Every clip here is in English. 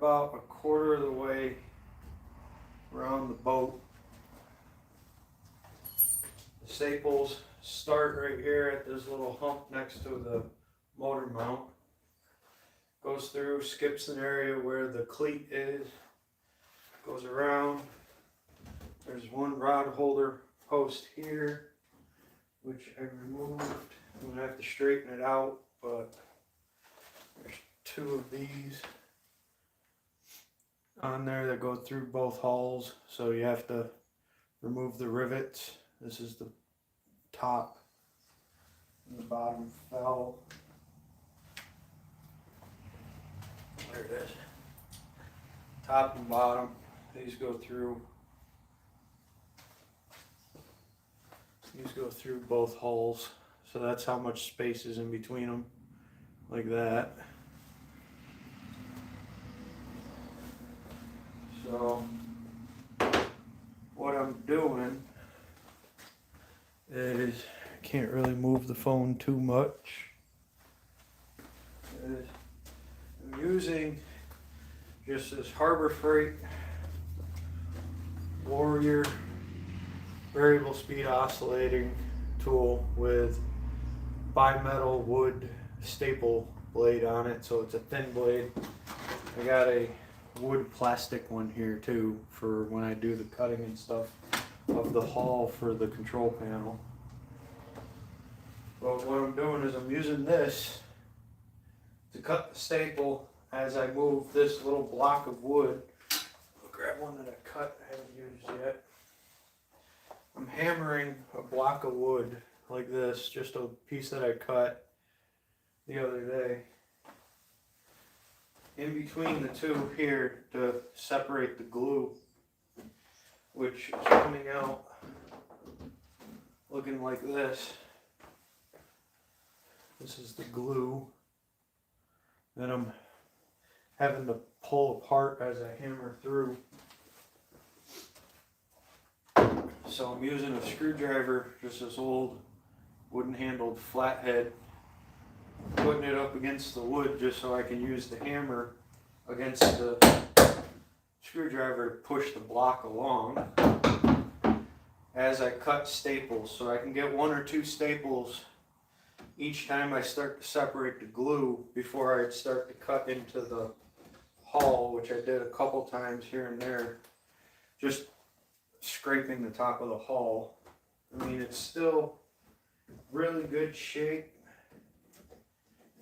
about a quarter of the way around the boat. The staples start right here at this little hump next to the motor mount. Goes through, skips an area where the cleat is, goes around. There's one rod holder post here, which I removed. I'm gonna have to straighten it out, but there's two of these on there that go through both hulls, so you have to remove the rivets. This is the top and the bottom fell. There it is. Top and bottom, these go through. These go through both hulls, so that's how much space is in between them, like that. So what I'm doing is, I can't really move the phone too much, is I'm using just this Harbor Freight Warrior variable speed oscillating tool with bimetal wood staple blade on it, so it's a thin blade. I got a wood plastic one here too for when I do the cutting and stuff of the hull for the control panel. But what I'm doing is I'm using this to cut the staple as I move this little block of wood. I'll grab one that I cut, I haven't used yet. I'm hammering a block of wood like this, just a piece that I cut the other day, in between the two here to separate the glue, which is coming out looking like this. This is the glue that I'm having to pull apart as I hammer through. So I'm using a screwdriver, just this old wooden handled flathead, putting it up against the wood just so I can use the hammer against the screwdriver to push the block along as I cut staples. So I can get one or two staples each time I start to separate the glue before I start to cut into the hull, which I did a couple times here and there, just scraping the top of the hull. I mean, it's still really good shape,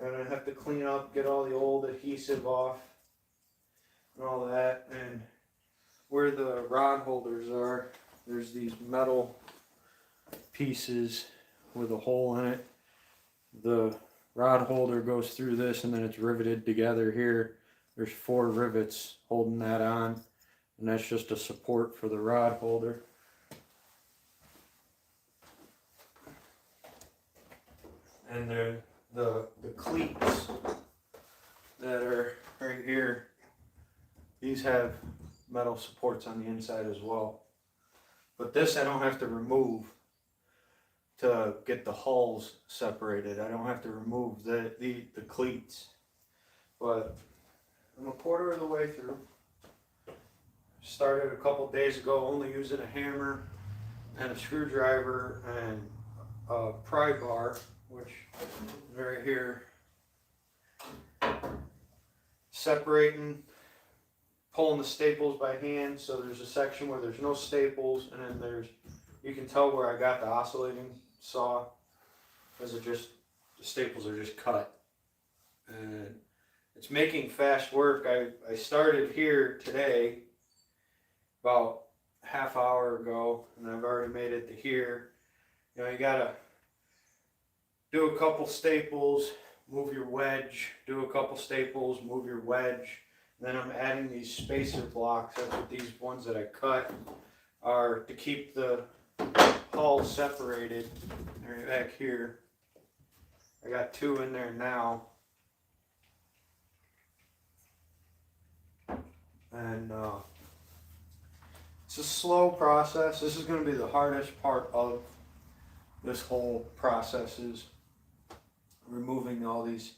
and I have to clean up, get all the old adhesive off and all that. And where the rod holders are, there's these metal pieces with a hole in it. The rod holder goes through this and then it's riveted together here. There's 4 rivets holding that on, and that's just a support for the rod holder. And the cleats that are right here, these have metal supports on the inside as well. But this I don't have to remove to get the hulls separated. I don't have to remove the cleats. But I'm a quarter of the way through. Started a couple days ago only using a hammer and a screwdriver and a pry bar, which is right here. Separating, pulling the staples by hand. So there's a section where there's no staples, and then there's, you can tell where I got the oscillating saw, because it just, the staples are just cut. And it's making fast work. I started here today about half hour ago, and I've already made it to here. You know, you gotta do a couple staples, move your wedge, do a couple staples, move your wedge. And then I'm adding these spacer blocks. That's what these ones that I cut are, to keep the hull separated. They're back here. I got 2 in there now. And it's a slow process. This is going to be the hardest part of this whole process, is removing all these,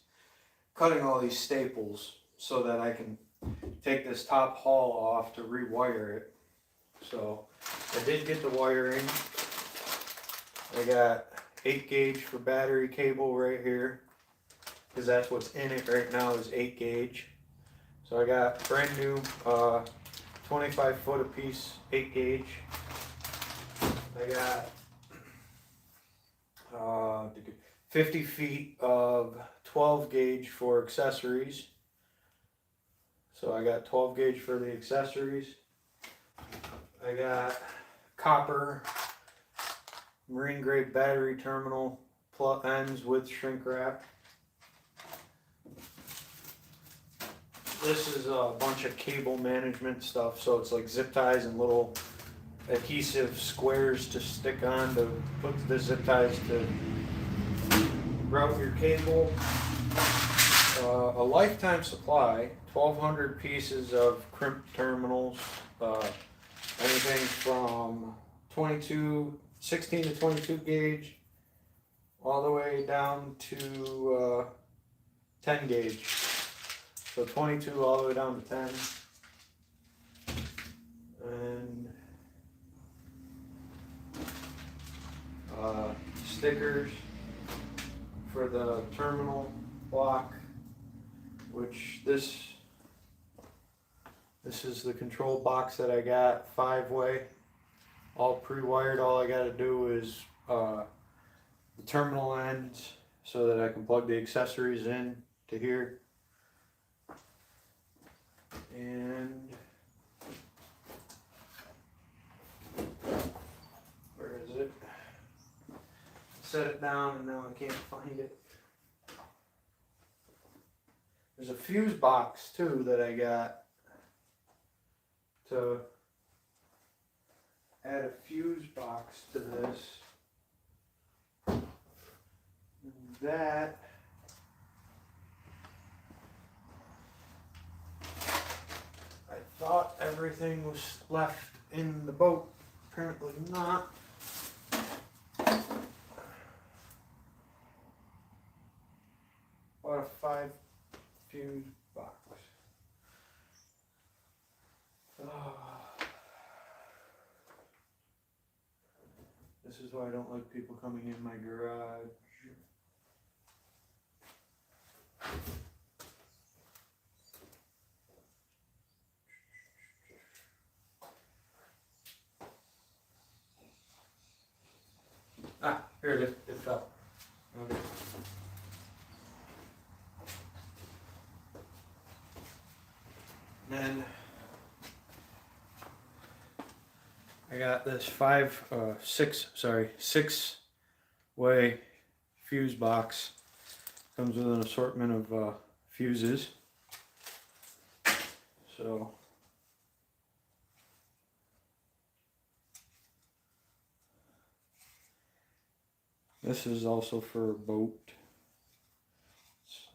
cutting all these staples so that I can take this top hull off to rewire it. So I did get the wiring. I got 8 gauge for battery cable right here, because that's what's in it right now is 8 gauge. So I got brand new 25 foot a piece 8 gauge. I got 50 feet of 12 gauge for accessories. So I got 12 gauge for the accessories. I got copper marine grade battery terminal plug ends with shrink wrap. This is a bunch of cable management stuff, so it's like zip ties and little adhesive squares to stick on to put the zip ties to route your cable. A lifetime supply, 1,200 pieces of crimp terminals, anything from 16 to 22 gauge, all the way down to 10 gauge. So 22 all the way down to 10. And stickers for the terminal block, which this is the control box that I got, 5-way, all pre-wired. All I got to do is the terminal ends so that I can plug the accessories in to here. And where is it? Set it down and now I can't find it. There's a fuse box too that I got to add a fuse box to this. And that I thought everything was left in the boat. Apparently not. What a 5 fuse box. This is why I don't like people coming in my garage. Ah, here it is. It fell. Okay. Then I got this 6-way fuse box. Comes with an assortment of fuses. So this is also for a boat. It's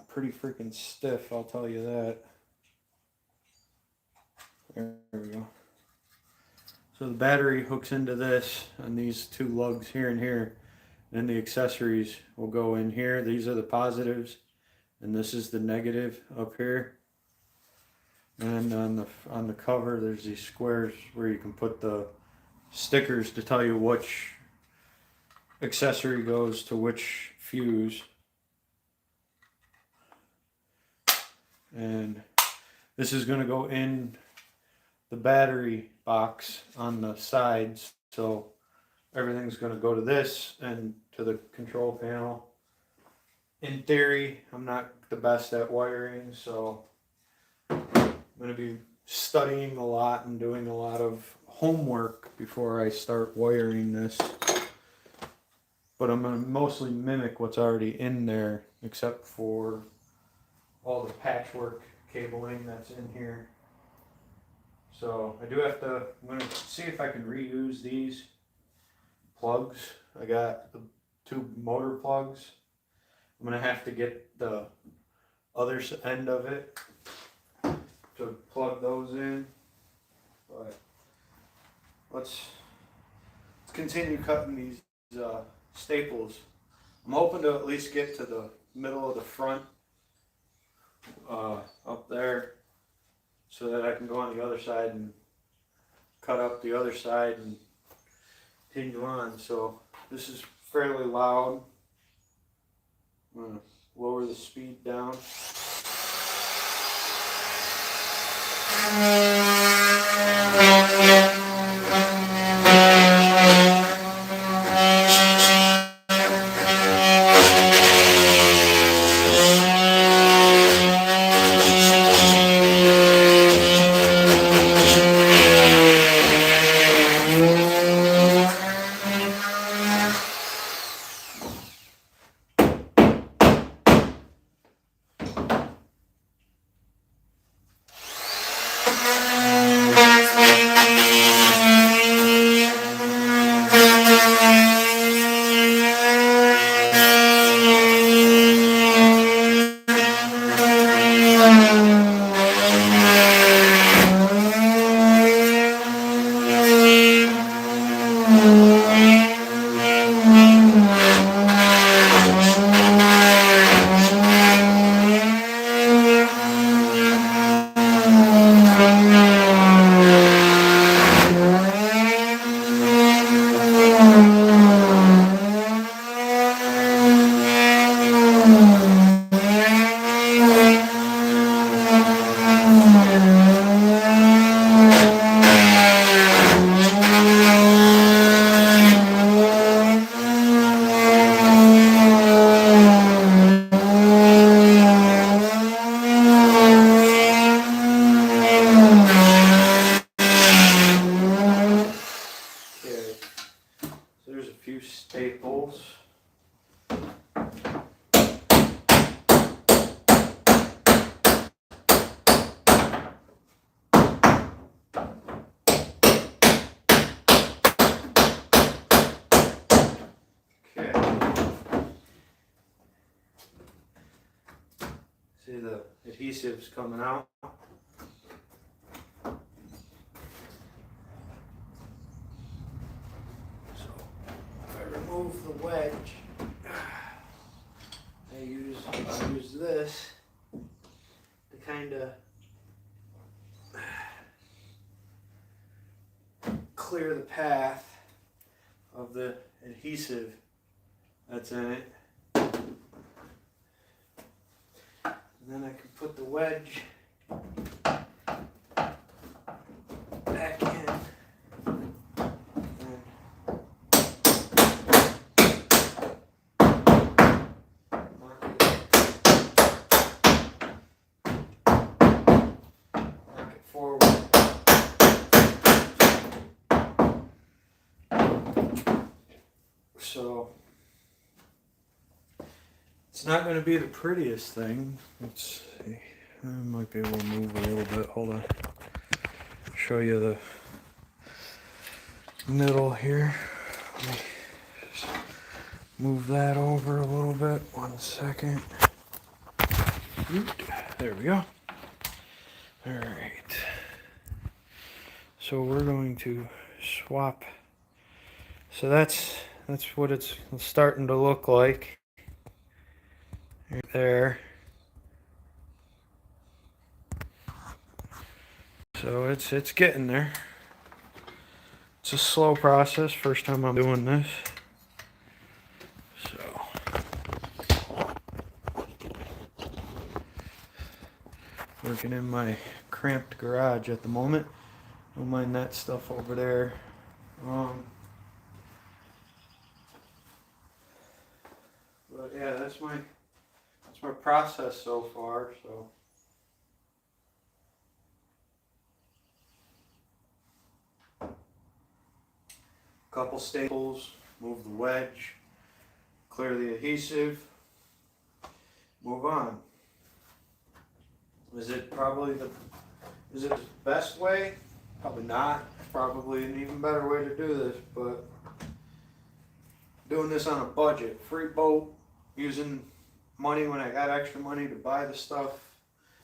pretty freaking stiff, I'll tell you that. There we go. So the battery hooks into this and these 2 lugs here and here. Then the accessories will go in here. These are the positives and this is the negative up here. And on the cover there's these squares where you can put the stickers to tell you which accessory goes to which fuse. And this is going to go in the battery box on the sides, so everything's going to go to this and to the control panel. In theory, I'm not the best at wiring, so I'm going to be studying a lot and doing a lot of homework before I start wiring this. But I'm going to mostly mimic what's already in there, except for all the patchwork cabling that's in here. So I do have to, I'm going to see if I can reuse these plugs. I got the 2 motor plugs. I'm going to have to get the other end of it to plug those in. But let's continue cutting these staples. I'm hoping to at least get to the middle of the front up there. so that I can go on the other side and cut up the other side and continue on. So this is fairly loud. I'm gonna lower the speed down. Staples. Okay. See the adhesive's coming out. Remove the wedge. I use this to kind of clear the path of the adhesive that's in it. And then I can put the wedge back in. So it's not going to be the prettiest thing. Let's see. I might be able to move a little bit. Hold on. Show you the middle here. Let me just move that over a little bit. 1 second. There we go. All right. So we're going to swap. So that's what it's starting to look like right there. So it's getting there. It's a slow process. First time I'm doing this. So working in my cramped garage at the moment. Don't mind that stuff over there. But yeah, that's my process so far. So couple staples, move the wedge, clear the adhesive, move on. Is it the best way? Probably not. Probably an even better way to do this, but doing this on a budget, free boat, using money when I got extra money to buy the stuff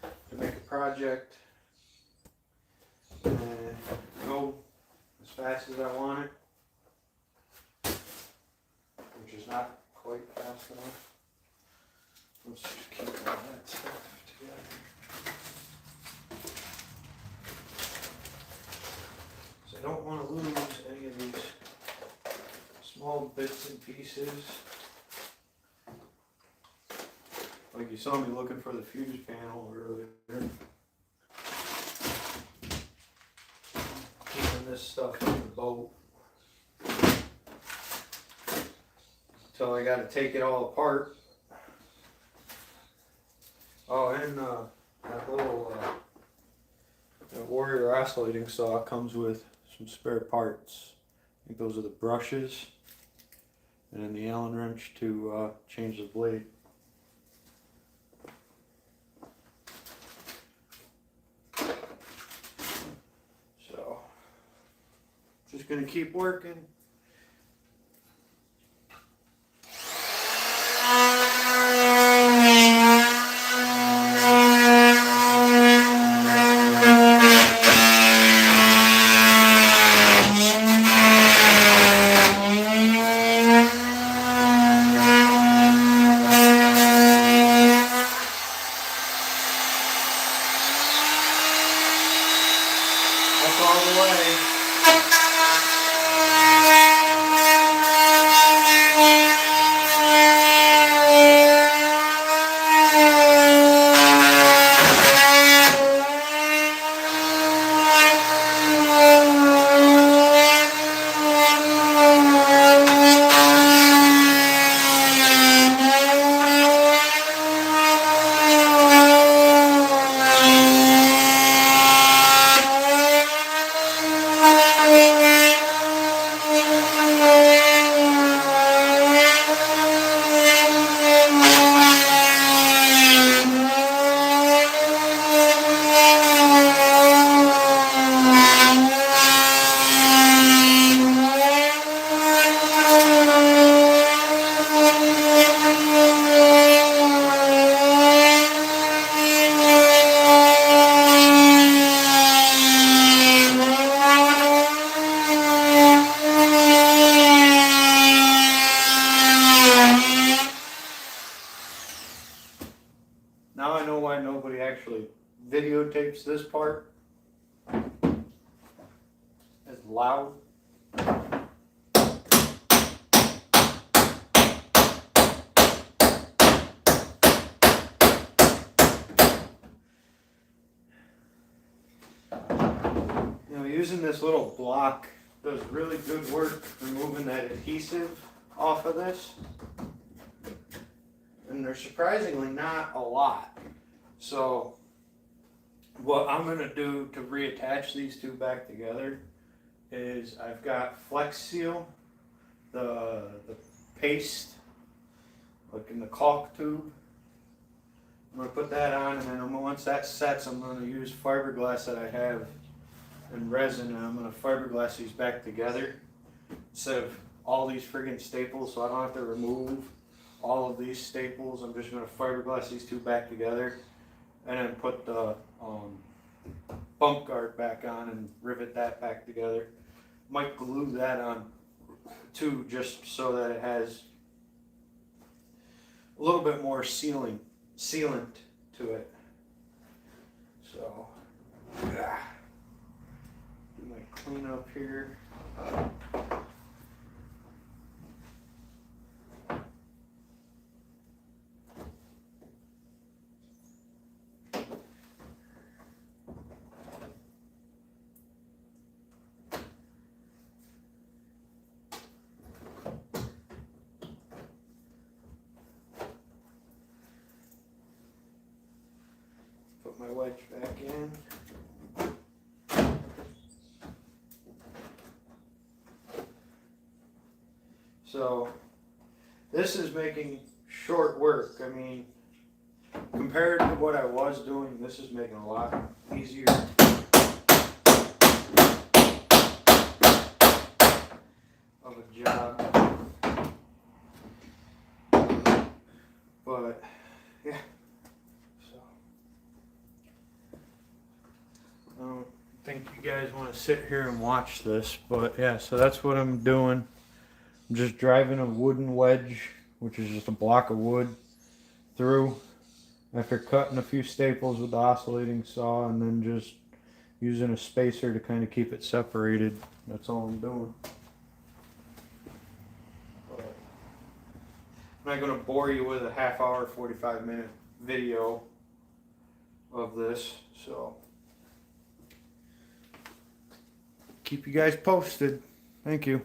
to make a project and go as fast as I want it, which is not quite fast enough. Let's just keep all that stuff together. I don't want to lose any of these small bits and pieces. Like you saw me looking for the fuse panel earlier. Keeping this stuff in the boat. So I got to take it all apart. Oh, and that little Warrior oscillating saw comes with some spare parts. I think those are the brushes, and then the Allen wrench to change the blade. So, just gonna keep working. That's all the way. Now I know why nobody actually videotapes this part. It's loud. You know, using this little block does really good work removing that adhesive off of this. And they're surprisingly not a lot. So what I'm going to do to reattach these two back together is I've got Flex Seal, the paste, like in the caulk tube. I'm going to put that on, and then once that sets, I'm going to use fiberglass that I have and resin, and I'm going to fiberglass these back together instead of all these friggin' staples, so I don't have to remove all of these staples. I'm just going to fiberglass these two back together and then put the bump guard back on and rivet that back together. Might glue that on too, just so that it has a little bit more sealant to it. So, yeah. Do my cleanup here. Put my wedge back in. So this is making short work. I mean, compared to what I was doing, this is making a lot easier of a job. But yeah. I don't think you guys want to sit here and watch this, but yeah, so that's what I'm doing. I'm just driving a wooden wedge, which is just a block of wood, through after cutting a few staples with the oscillating saw, and then just using a spacer to kind of keep it separated. That's all I'm doing. I'm not going to bore you with a half hour, 45-minute video of this, so keep you guys posted. Thank you.